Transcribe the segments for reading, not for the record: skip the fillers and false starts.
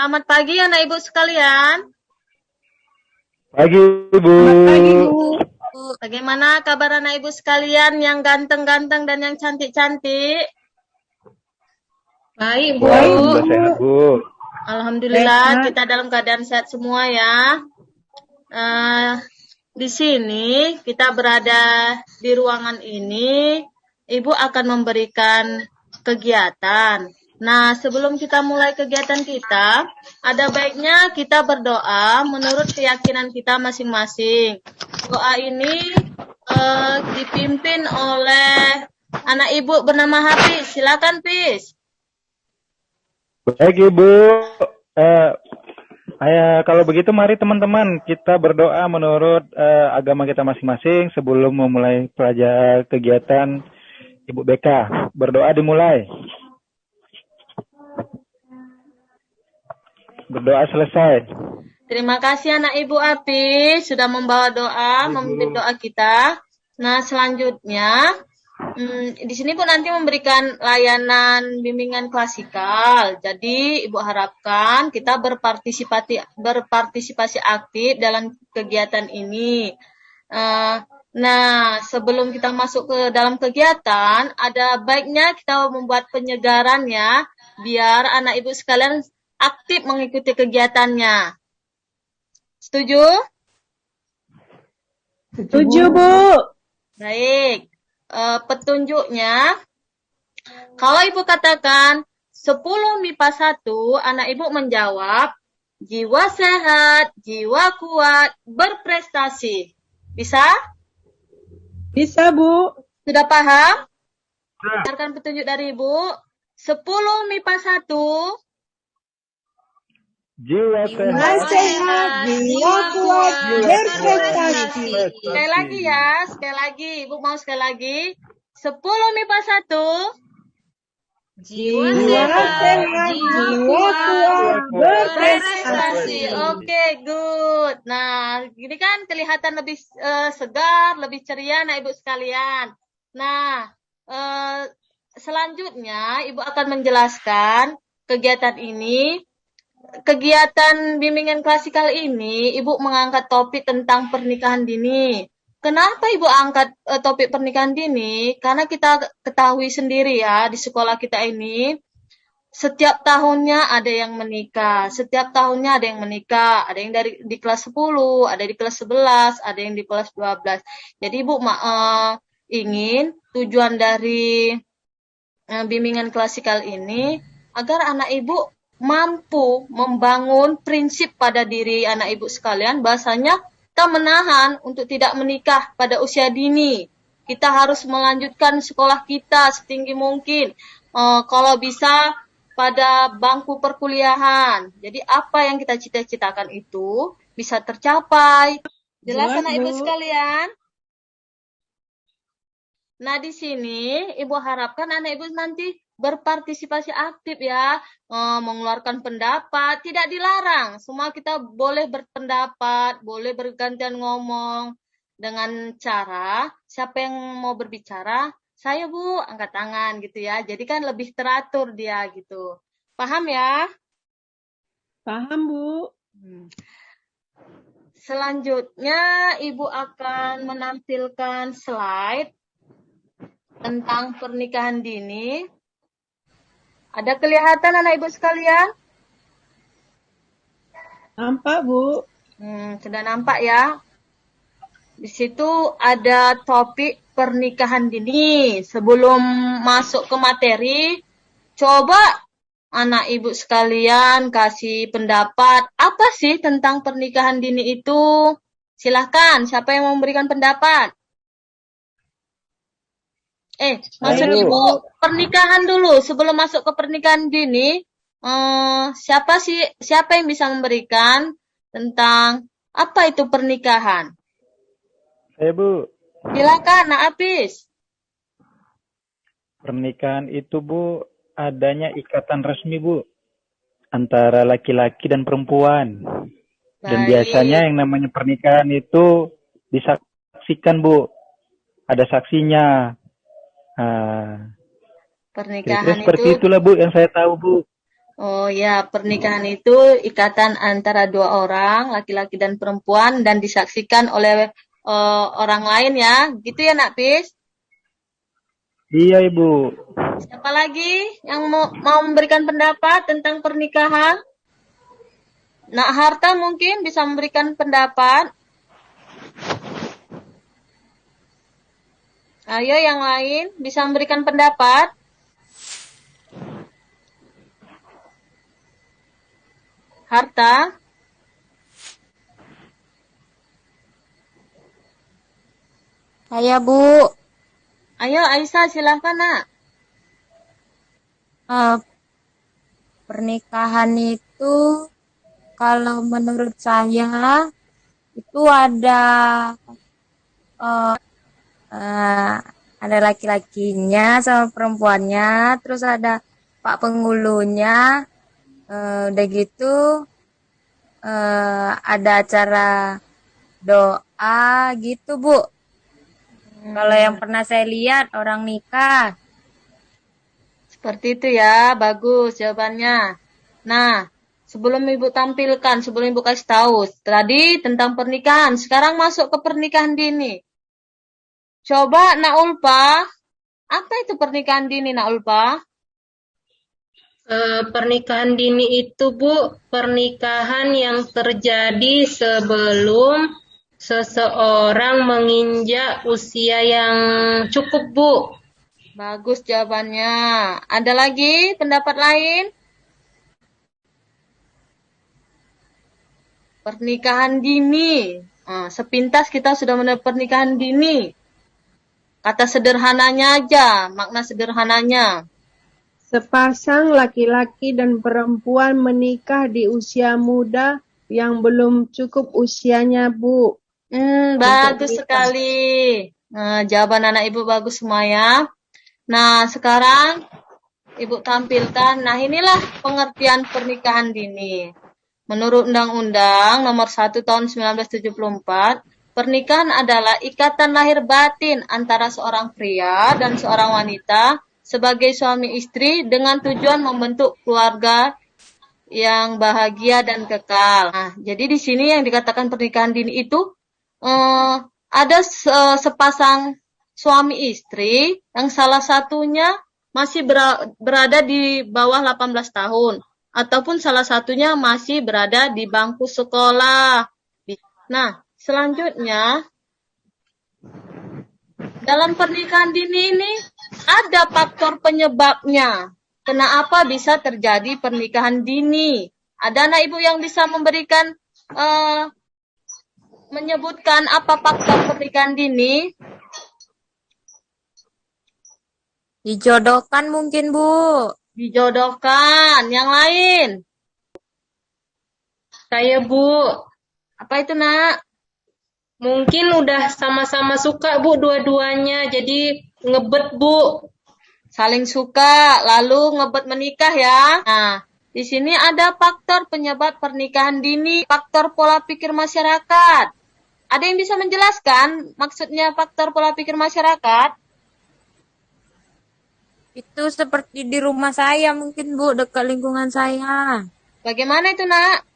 Selamat pagi anak ibu sekalian. Pagi, Ibu. Selamat pagi, Bu. Bagaimana kabar anak ibu sekalian yang ganteng-ganteng dan yang cantik-cantik? Baik, Bu. Wah, alhamdulillah sehat, Bu. Alhamdulillah Sehat. kita dalam keadaan sehat semua ya. Di sini kita berada di ruangan ini, Ibu akan memberikan kegiatan. Nah, sebelum kita mulai kegiatan kita, ada baiknya kita berdoa menurut keyakinan kita masing-masing. Doa ini dipimpin oleh anak ibu bernama Hafiz. Silakan, Hafiz. Baik, Ibu. Kalau begitu mari teman-teman kita berdoa menurut agama kita masing-masing sebelum memulai pelajaran kegiatan Ibu BK. Berdoa dimulai. Berdoa selesai. Terima kasih anak ibu Hafiz sudah membawa doa, memimpin doa kita. Nah, selanjutnya di sini pun nanti memberikan layanan bimbingan klasikal. Jadi Ibu harapkan kita berpartisipasi aktif dalam kegiatan ini. Nah, sebelum kita masuk ke dalam kegiatan, ada baiknya kita membuat penyegaran ya, biar anak ibu sekalian aktif mengikuti kegiatannya. Setuju? Setuju, Bu. Baik. Petunjuknya, kalau Ibu katakan 10 MIPA 1, anak Ibu menjawab, jiwa sehat, jiwa kuat, berprestasi. Bisa? Bisa, Bu. Sudah paham? Dengarkan petunjuk dari Ibu. 10 MIPA 1. Jiwa Jiwa sehat, jiwa kuat, berprestasi. Sekali lagi ya, sekali lagi. Ibu mau sekali lagi. 10 MIPA 1. Jiwa sehat, jiwa kuat, berprestasi. Oke, good. Nah, gini kan kelihatan lebih segar, lebih ceria, nah Ibu sekalian. Nah, selanjutnya Ibu akan menjelaskan kegiatan ini. Kegiatan bimbingan klasikal ini, Ibu mengangkat topik tentang pernikahan dini. Kenapa Ibu angkat topik pernikahan dini? Karena kita ketahui sendiri ya, di sekolah kita ini, setiap tahunnya ada yang menikah. Setiap tahunnya ada yang menikah. Ada yang di kelas 10, ada di kelas 11, ada yang di kelas 12. Jadi Ibu ingin tujuan dari bimbingan klasikal ini, agar anak Ibu mampu membangun prinsip pada diri anak ibu sekalian, bahasanya kita menahan untuk tidak menikah pada usia dini. Kita harus melanjutkan sekolah kita setinggi mungkin. Kalau bisa pada bangku perkuliahan. Jadi apa yang kita cita-citakan itu bisa tercapai. Jelas anak ibu sekalian? Nah, di sini Ibu harapkan anak Ibu nanti berpartisipasi aktif ya, mengeluarkan pendapat, tidak dilarang. Semua kita boleh berpendapat, boleh bergantian ngomong dengan cara siapa yang mau berbicara, saya Bu, angkat tangan gitu ya. Jadi kan lebih teratur dia gitu. Paham ya? Paham, Bu. Selanjutnya Ibu akan menampilkan slide tentang pernikahan dini. Ada kelihatan anak ibu sekalian? Nampak, Bu. Sudah nampak ya. Di situ ada topik pernikahan dini. Sebelum masuk ke materi, coba anak ibu sekalian kasih pendapat. Apa sih tentang pernikahan dini itu? Silahkan, siapa yang mau memberikan pendapat? Maksud Ibu pernikahan dulu. Sebelum masuk ke pernikahan dini, siapa yang bisa memberikan tentang apa itu pernikahan? Saya, Bu. Silakan, Nak Apis. Pernikahan itu, Bu, adanya ikatan resmi, Bu, antara laki-laki dan perempuan. Dan biasanya yang namanya pernikahan itu disaksikan, Bu. Ada saksinya. Pernikahan seperti itulah Bu yang saya tahu, Bu. Oh ya, pernikahan itu ikatan antara dua orang, laki-laki dan perempuan, dan disaksikan oleh orang lain ya. Gitu ya, Nak Pis? Iya, Ibu. Siapa lagi yang mau memberikan pendapat tentang pernikahan? Nak Harta mungkin bisa memberikan pendapat. Ayo yang lain bisa memberikan pendapat. Harta. Saya Bu, Ayo Aisyah silahkan Nak. eh, pernikahan itu kalau menurut saya itu eh, eh, ada laki-lakinya sama perempuannya, terus ada Pak Penghulunya, udah gitu ada acara doa gitu Bu. Kalau yang pernah saya lihat orang nikah. Seperti itu ya, bagus jawabannya. Nah, sebelum Ibu tampilkan, sebelum Ibu kasih tahu tadi tentang pernikahan, sekarang masuk ke pernikahan dini. Coba Nak Ulpa, apa itu pernikahan dini Nak Ulpa? Pernikahan dini itu, Bu, pernikahan yang terjadi sebelum seseorang menginjak usia yang cukup, Bu. Bagus jawabannya. Ada lagi pendapat lain? Pernikahan dini. Sepintas kita sudah mendengar pernikahan dini. Kata sederhananya aja, makna sederhananya. Sepasang laki-laki dan perempuan menikah di usia muda yang belum cukup usianya, Bu. Bagus menikah. sekali. Nah, jawaban anak Ibu bagus semua ya. Nah, sekarang Ibu tampilkan. Nah, inilah pengertian pernikahan dini. Menurut Undang-Undang Nomor 1 Tahun 1974, pernikahan adalah ikatan lahir batin antara seorang pria dan seorang wanita sebagai suami istri dengan tujuan membentuk keluarga yang bahagia dan kekal. Nah, jadi di sini yang dikatakan pernikahan dini itu ada sepasang suami istri yang salah satunya masih berada di bawah 18 tahun ataupun salah satunya masih berada di bangku sekolah. Nah, selanjutnya dalam pernikahan dini ini ada faktor penyebabnya. Kenapa bisa terjadi pernikahan dini? Ada anak ibu yang bisa memberikan menyebutkan apa faktor pernikahan dini? Dijodohkan mungkin Bu. Dijodohkan. Yang lain? Saya, Bu, Apa itu Nak? mungkin udah sama-sama suka, Bu, dua-duanya. Jadi ngebet, Bu. Saling suka, lalu ngebet menikah ya. Nah, di sini ada faktor penyebab pernikahan dini, faktor pola pikir masyarakat. Ada yang bisa menjelaskan maksudnya faktor pola pikir masyarakat? Itu seperti di rumah saya mungkin Bu, dekat lingkungan saya. Bagaimana itu Nak?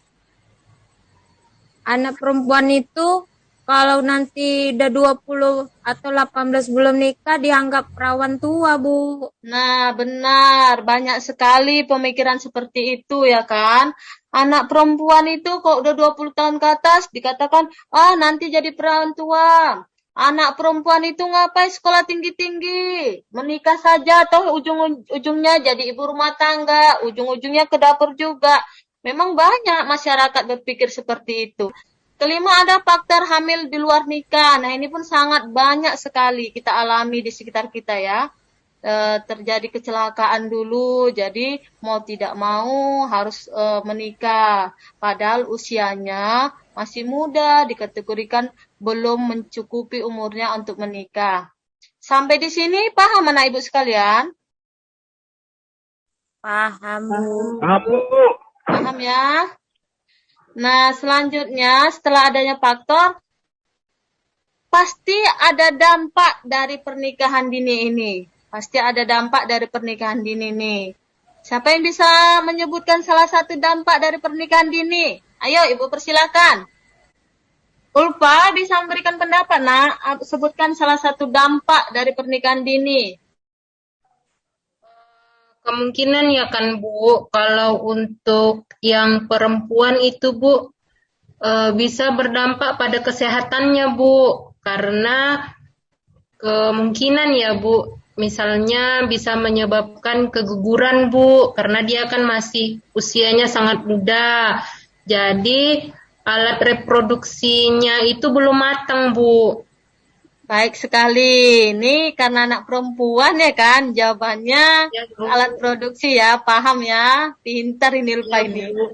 Anak perempuan itu kalau nanti udah 20 atau 18 belum nikah dianggap perawan tua Bu. Nah, benar. Banyak sekali pemikiran seperti itu ya kan. Anak perempuan itu kok udah 20 tahun ke atas dikatakan, nanti jadi perawan tua. Anak perempuan itu ngapain sekolah tinggi-tinggi? Menikah saja atau ujung-ujungnya jadi ibu rumah tangga, ujung-ujungnya ke dapur juga. Memang banyak masyarakat berpikir seperti itu. Kelima ada faktor hamil di luar nikah. Nah, ini pun sangat banyak sekali kita alami di sekitar kita ya. Terjadi kecelakaan dulu, jadi mau tidak mau harus menikah. Padahal usianya masih muda, dikategorikan belum mencukupi umurnya untuk menikah. Sampai di sini paham anak ibu sekalian? Paham Bu. Paham, Bu. Paham ya? Nah, selanjutnya setelah adanya faktor, pasti ada dampak dari pernikahan dini ini. Pasti ada dampak dari pernikahan dini ini. Siapa yang bisa menyebutkan salah satu dampak dari pernikahan dini? Ayo, Ibu persilakan. Ulfa bisa memberikan pendapat, nak. Sebutkan salah satu dampak dari pernikahan dini. Kemungkinan ya kan Bu, kalau untuk yang perempuan itu Bu, bisa berdampak pada kesehatannya Bu, karena kemungkinan ya Bu, misalnya bisa menyebabkan keguguran Bu, karena dia kan masih usianya sangat muda, jadi alat reproduksinya itu belum matang Bu. Baik sekali. Ini karena anak perempuan ya kan, jawabannya Ya Bu. alat produksi ya, paham ya. Pintar ini Ulfa Ya, ini. Bu.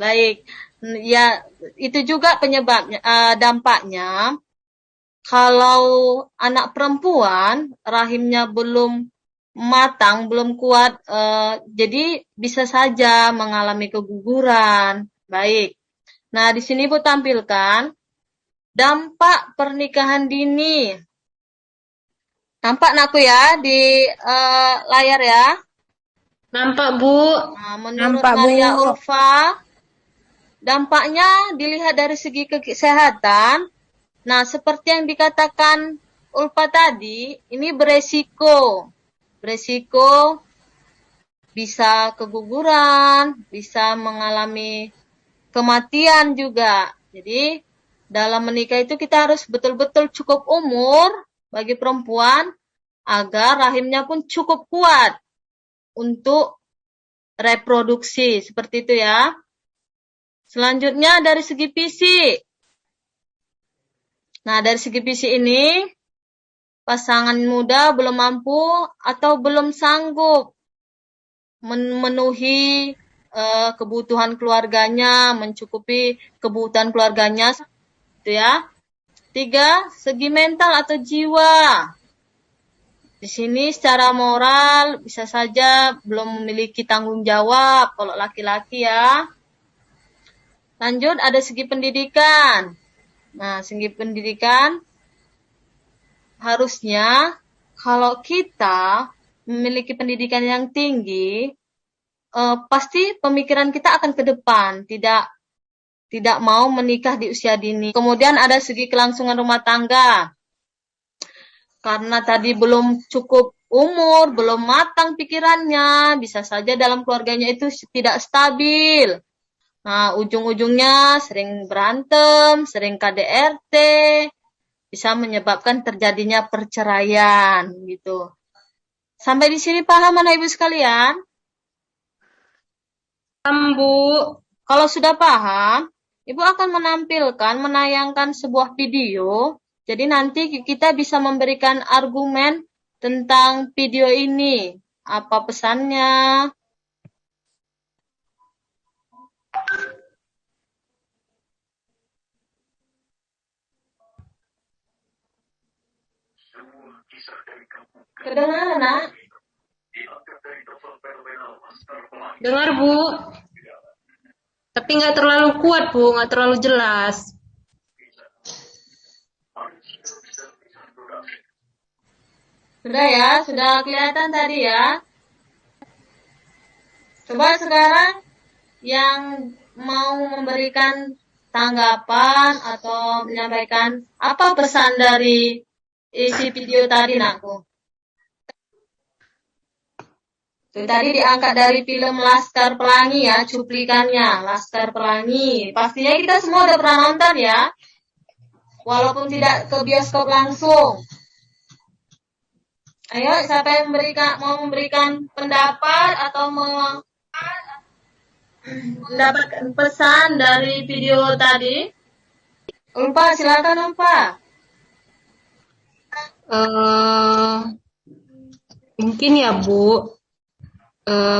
Baik. Ya, itu juga penyebabnya, dampaknya. Kalau anak perempuan rahimnya belum matang, belum kuat, jadi bisa saja mengalami keguguran. Baik. Nah, di sini Bu tampilkan dampak pernikahan dini. Nampak nakku ya di layar ya. Nampak Bu? Nah, menurut Nampak, Bu. Maria Ulfa, dampaknya dilihat dari segi kesehatan. Nah, seperti yang dikatakan Ulfa tadi, ini beresiko. Beresiko bisa keguguran, bisa mengalami kematian juga. Jadi, dalam menikah itu kita harus betul-betul cukup umur bagi perempuan agar rahimnya pun cukup kuat untuk reproduksi. Seperti itu ya. Selanjutnya dari segi fisik. Nah, dari segi fisik ini, pasangan muda belum mampu atau belum sanggup memenuhi kebutuhan keluarganya, mencukupi kebutuhan keluarganya. Itu ya. 3, segi mental atau jiwa. Di sini secara moral bisa saja belum memiliki tanggung jawab kalau laki-laki ya. Lanjut ada segi pendidikan. Nah, segi pendidikan harusnya kalau kita memiliki pendidikan yang tinggi, pasti pemikiran kita akan ke depan, tidak mau menikah di usia dini. Kemudian ada segi kelangsungan rumah tangga. Karena tadi belum cukup umur, belum matang pikirannya, bisa saja dalam keluarganya itu tidak stabil. Nah, ujung-ujungnya sering berantem, sering KDRT, bisa menyebabkan terjadinya perceraian gitu. Sampai di sini paham anak ibu sekalian? Paham Bu. Kalau sudah paham, Ibu akan menayangkan sebuah video. Jadi nanti kita bisa memberikan argumen tentang video ini. Apa pesannya? Kedengaran, nak? Dengar Bu. Tapi nggak terlalu kuat Bu, nggak terlalu jelas. Sudah ya, sudah kelihatan tadi ya. Coba sekarang yang mau memberikan tanggapan atau menyampaikan apa pesan dari isi video tadi, nakku. Itu tadi diangkat dari film Laskar Pelangi ya, cuplikannya Laskar Pelangi. Pastinya kita semua udah pernah nonton ya, walaupun tidak ke bioskop langsung. Ayo, siapa yang mau memberikan pendapat atau mendapatkan pesan dari video tadi? Ulfa, silakan Ulfa. Mungkin ya Bu.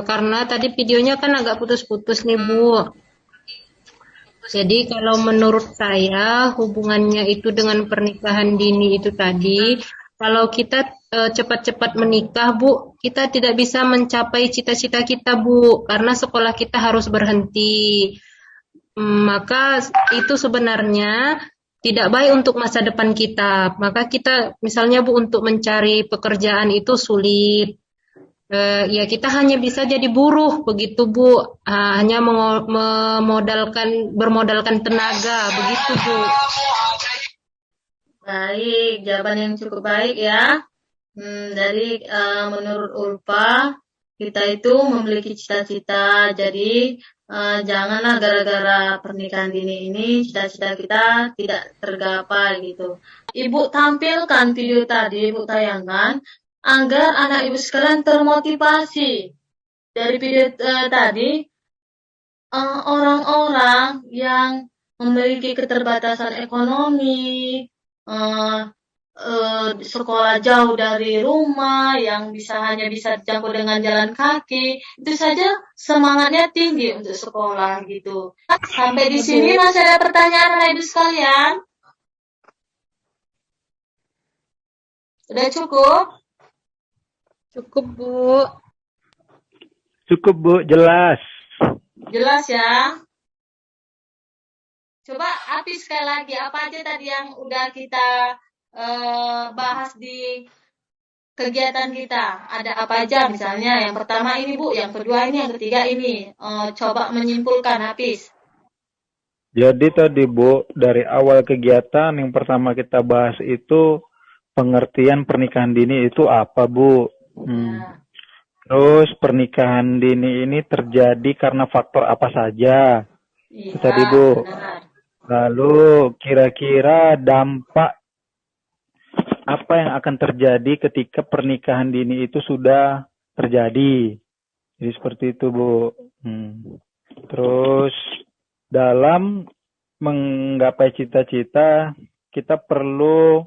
Karena tadi videonya kan agak putus-putus nih Bu. Jadi kalau menurut saya hubungannya itu dengan pernikahan dini itu tadi, kalau kita cepat-cepat menikah Bu, kita tidak bisa mencapai cita-cita kita Bu, karena sekolah kita harus berhenti. Maka itu sebenarnya tidak baik untuk masa depan kita. Maka kita misalnya Bu untuk mencari pekerjaan itu sulit. ya kita hanya bisa jadi buruh begitu Bu. Hanya bermodalkan tenaga begitu Bu. Baik, jawaban yang cukup baik ya. Dari menurut Ulfa, kita itu memiliki cita-cita, jadi janganlah gara-gara pernikahan dini ini cita-cita kita tidak tergapai gitu. Ibu tampilkan video tadi, Ibu tayangkan, agar anak Ibu sekalian termotivasi. Dari video tadi, orang-orang yang memiliki keterbatasan ekonomi, sekolah jauh dari rumah, yang hanya bisa dijangkau dengan jalan kaki, itu saja semangatnya tinggi untuk sekolah gitu. Sampai di sini masih ada pertanyaan anak ibu sekalian? Sudah cukup? Cukup Bu. Cukup Bu, jelas. Jelas ya? Coba Apis sekali lagi, apa aja tadi yang udah kita bahas di kegiatan kita? Ada apa aja misalnya? Yang pertama ini Bu, yang kedua ini, yang ketiga ini. Coba menyimpulkan Apis. Jadi tadi Bu, dari awal kegiatan yang pertama kita bahas itu pengertian pernikahan dini itu apa Bu? Nah, Terus pernikahan dini ini terjadi karena faktor apa saja? iya, Tadi Bu. benar. Lalu kira-kira dampak apa yang akan terjadi ketika pernikahan dini itu sudah terjadi? Jadi seperti itu Bu. Terus dalam menggapai cita-cita kita perlu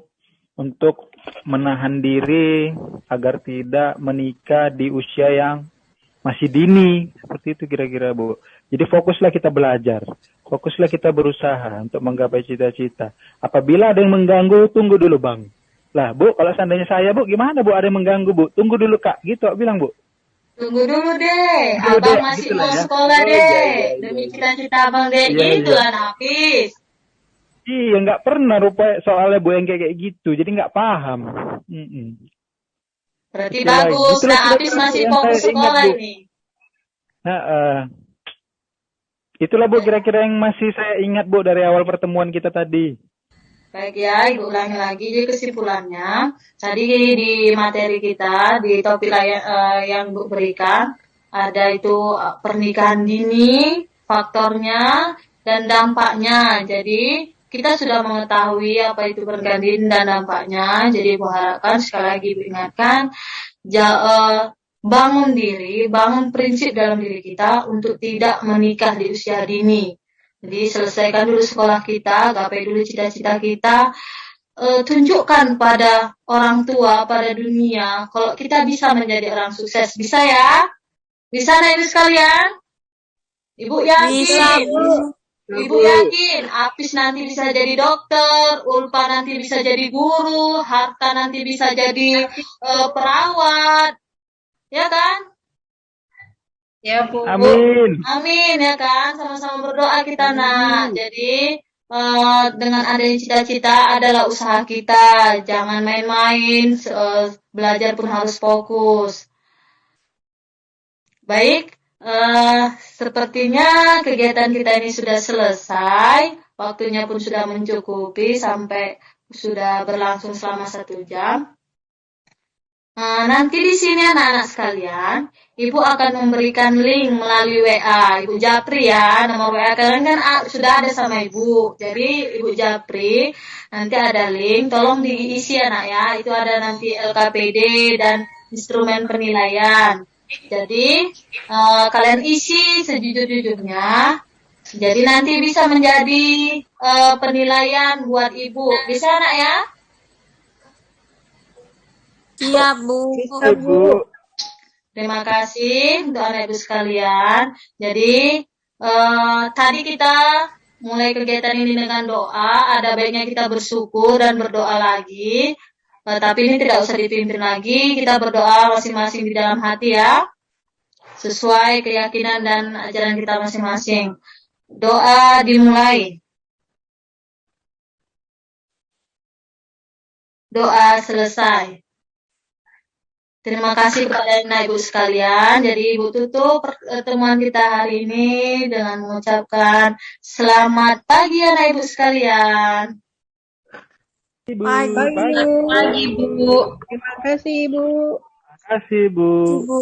untuk menahan diri agar tidak menikah di usia yang masih dini. Seperti itu kira-kira Bu. Jadi fokuslah kita belajar. Fokuslah kita berusaha untuk menggapai cita-cita. Apabila ada yang mengganggu, tunggu dulu Bang. Lah Bu, kalau seandainya saya Bu, gimana Bu ada yang mengganggu Bu? Tunggu dulu Kak, gitu bilang Bu. Tunggu dulu deh, Tunggu abang deh, masih gitu mau lah ya. sekolah Oh, deh. iya. Demi cita-cita abang deh, Iya, gitu iya. lah Nafis. Iya, nggak pernah rupanya soalnya Bu yang kayak gitu. Jadi nggak paham. Berarti Itulah, bagus, itulah nah Apis kira-kira Bu masih yang fokus saya ingat sekolah Bu. ini. Nah, itulah Bu kira-kira yang masih saya ingat Bu dari awal pertemuan kita tadi. Baik ya, Ibu ulangi lagi. Jadi kesimpulannya, tadi di materi kita, di topik yang Ibu berikan, ada itu pernikahan dini, faktornya, dan dampaknya. Jadi, kita sudah mengetahui apa itu pernikahan dini dan dampaknya. Jadi, Ibu harapkan, sekali lagi Ibu ingatkan, bangun diri, bangun prinsip dalam diri kita untuk tidak menikah di usia dini. Jadi selesaikan dulu sekolah kita, gapai dulu cita-cita kita, tunjukkan pada orang tua, pada dunia, kalau kita bisa menjadi orang sukses. Bisa ya? Bisa anak ibu sekalian? Ibu Bisa, yakin? Bu. Ibu yakin? Apis nanti bisa jadi dokter, Ulfa nanti bisa jadi guru, Harta nanti bisa jadi perawat. Ya kan? Ya Bu. Amin. Amin ya kan, sama-sama berdoa kita nak. Jadi dengan adanya cita-cita adalah usaha kita, jangan main-main, belajar pun harus fokus. Baik, sepertinya kegiatan kita ini sudah selesai, waktunya pun sudah mencukupi sampai sudah berlangsung selama 1 jam. Nanti di sini anak-anak sekalian, Ibu akan memberikan link melalui WA. Ibu Japri ya, nama WA kalian kan sudah ada sama Ibu. Jadi Ibu Japri, nanti ada link, tolong diisi anak ya. Itu ada nanti LKPD dan instrumen penilaian. Jadi kalian isi sejujur-jujurnya. Jadi nanti bisa menjadi penilaian buat Ibu. Bisa anak ya? Iya, Bu. Bisa Bu. Terima kasih untuk anak ibu sekalian. Jadi tadi kita mulai kegiatan ini dengan doa. Ada baiknya kita bersyukur dan berdoa lagi. Tapi ini tidak usah dipimpin lagi. Kita berdoa masing-masing di dalam hati ya. Sesuai keyakinan dan ajaran kita masing-masing. Doa dimulai. Doa selesai. Terima kasih kepada Anak Ibu sekalian. Jadi Ibu tutup pertemuan kita hari ini dengan mengucapkan selamat pagi Anak Ibu sekalian. Ibu, Pagi, Pagi, Bu. Terima kasih, Ibu. Terima kasih, Bu. Bu.